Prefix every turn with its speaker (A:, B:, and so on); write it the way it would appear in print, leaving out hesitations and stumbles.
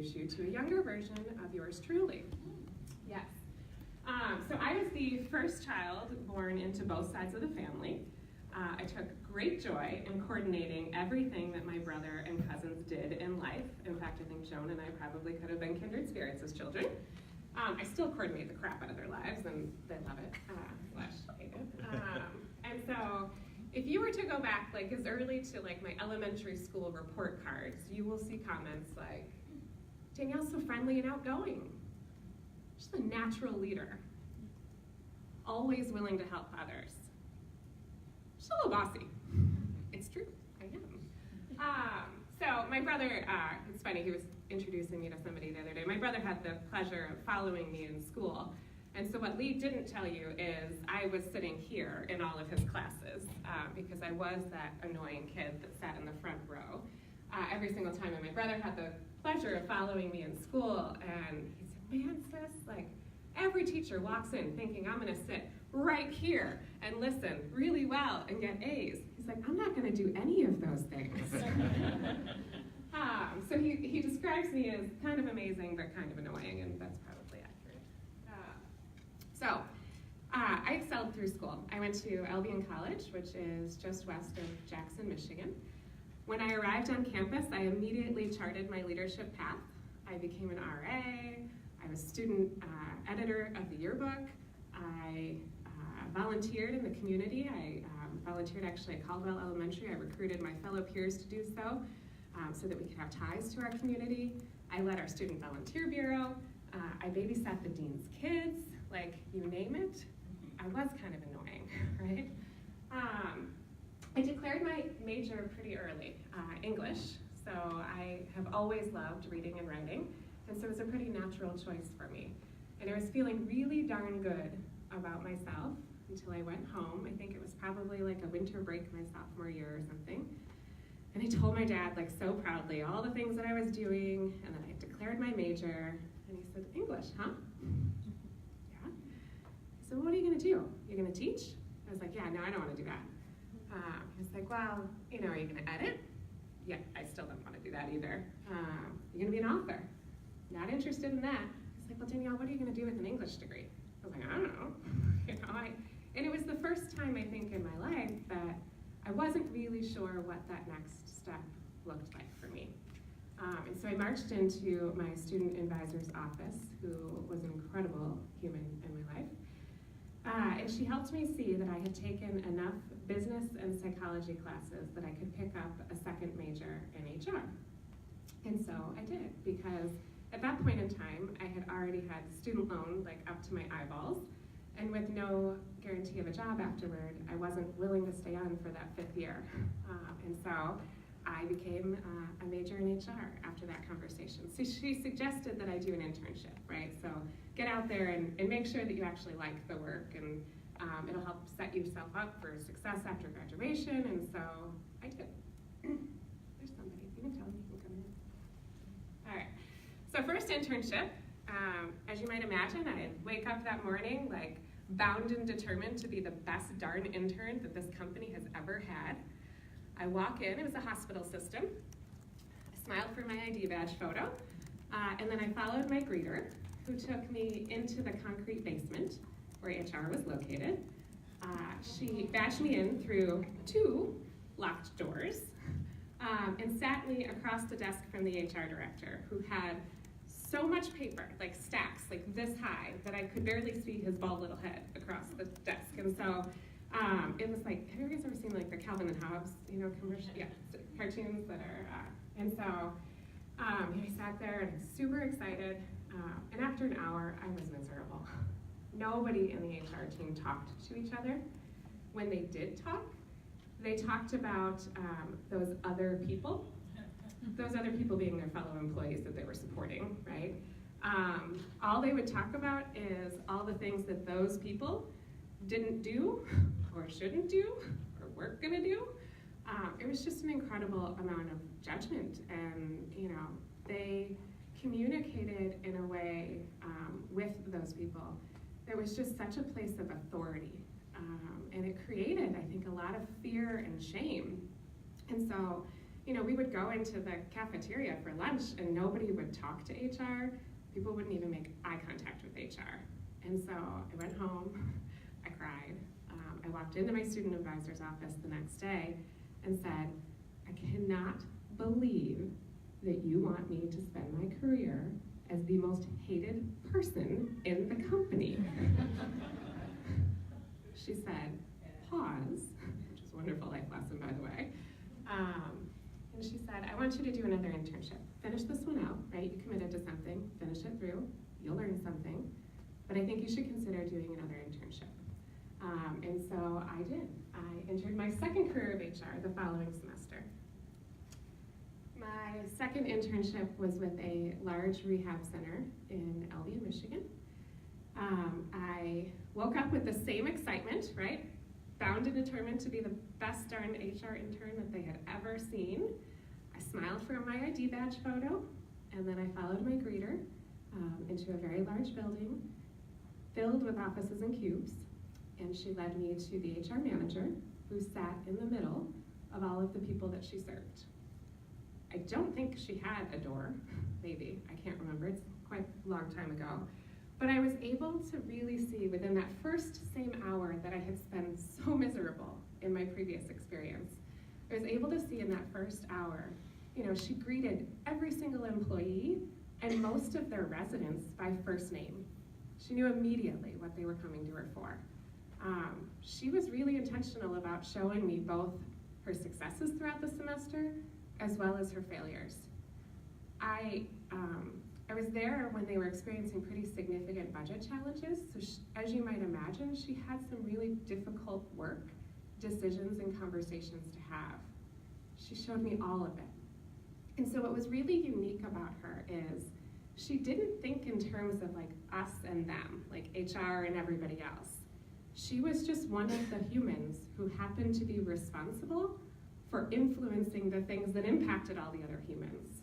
A: you to a younger version of yours truly. Yes. So I was the first child born into both sides of the family. I took great joy in coordinating everything that my brother and cousins did in life. In fact, I think Joan and I probably could have been kindred spirits as children. I still coordinate the crap out of their lives, and they love it, slash hate it. And so if you were to go back like as early to like my elementary school report cards, you will see comments like, Danielle's so friendly and outgoing. She's a natural leader, always willing to help others. She's a little bossy. It's true, I am. So my brother, it's funny, he was introducing me to somebody the other day. My brother had the pleasure of following me in school. And so what Lee didn't tell you is I was sitting here in all of his classes because I was that annoying kid that sat in the front row every single time. And my brother had the pleasure of following me in school, and he said, man, sis, like every teacher walks in thinking I'm gonna sit right here and listen really well and get A's. He's like, I'm not gonna do any of those things. So he describes me as kind of amazing, but kind of annoying, and that's probably accurate. I excelled through school. I went to Albion College, which is just west of Jackson, Michigan. When I arrived on campus, I immediately charted my leadership path. I became an RA. I was student editor of the yearbook. I volunteered in the community. I volunteered actually at Caldwell Elementary. I recruited my fellow peers to do so that we could have ties to our community. I led our student volunteer bureau. I babysat the dean's kids, like you name it. I was kind of annoying, right? I declared my major pretty early, English. So I have always loved reading and writing. And so it was a pretty natural choice for me. And I was feeling really darn good about myself until I went home. I think it was probably like a winter break my sophomore year or something. And I told my dad, like so proudly, all the things that I was doing, and then I declared my major. And he said, English, huh? Yeah. I said, well, what are you gonna do? You gonna teach? I was like, yeah, no, I don't wanna do that. He was like, well, you know, are you gonna edit? Yeah, I still don't wanna do that either. You're gonna be an author? Not interested in that. He's like, well, Danielle, what are you gonna do with an English degree? I was like, I don't know. And it was the first time, I think, in my life that I wasn't really sure what that next step looked like for me. And so I marched into my student advisor's office, who was an incredible human in my life. And she helped me see that I had taken enough business and psychology classes that I could pick up a second major in HR. And so I did, because at that point in time, I had already had student loan like up to my eyeballs, and with no guarantee of a job afterward, I wasn't willing to stay on for that fifth year. And so I became a major in HR after that conversation. So she suggested that I do an internship, right? So get out there and make sure that you actually like the work, and it'll help set yourself up for success after graduation, and so I did. There's somebody, you can tell them, you can come in. All right, so first internship, as you might imagine, I'd wake up that morning like bound and determined to be the best darn intern that this company has ever had. I walk in, it was a hospital system. I smiled for my ID badge photo, and then I followed my greeter, who took me into the concrete basement where HR was located. She bashed me in through 2 locked doors and sat me across the desk from the HR director, who had so much paper, like stacks, like this high, that I could barely see his bald little head across the desk. And so it was like, have you guys ever seen like the Calvin and Hobbes, commercial? Yeah, cartoons that are, and so he sat there and super excited. And after an hour, I was miserable. Nobody in the HR team talked to each other. When they did talk, they talked about those other people being their fellow employees that they were supporting, right? All they would talk about is all the things that those people didn't do, or shouldn't do, or weren't gonna do. It was just an incredible amount of judgment, and they communicated in a way with those people. There was just such a place of authority, and it created, I think, a lot of fear and shame. And so we would go into the cafeteria for lunch and nobody would talk to HR. People wouldn't even make eye contact with HR. And so I went home, I cried. I walked into my student advisor's office the next day and said, I cannot believe that you want me to spend my career as the most hated person in the company. She said, pause, which is a wonderful life lesson, by the way. And she said, I want you to do another internship. Finish this one out, right? You committed to something, finish it through, you'll learn something, but I think you should consider doing another internship. And so I did. I entered my second career of HR the following semester. My second internship was with a large rehab center in Albion, Michigan. I woke up with the same excitement, right? Bound and determined to be the best darn HR intern that they had ever seen. I smiled for my ID badge photo, and then I followed my greeter into a very large building filled with offices and cubes, and she led me to the HR manager, who sat in the middle of all of the people that she served. I don't think she had a door, maybe, I can't remember, it's quite a long time ago. But I was able to really see within that first same hour that I had spent so miserable in my previous experience. I was able to see in that first hour, she greeted every single employee and most of their residents by first name. She knew immediately what they were coming to her for. She was really intentional about showing me both her successes throughout the semester as well as her failures. I was there when they were experiencing pretty significant budget challenges, so as you might imagine, she had some really difficult work, decisions, and conversations to have. She showed me all of it. And so what was really unique about her is she didn't think in terms of like us and them, like HR and everybody else. She was just one of the humans who happened to be responsible for influencing the things that impacted all the other humans.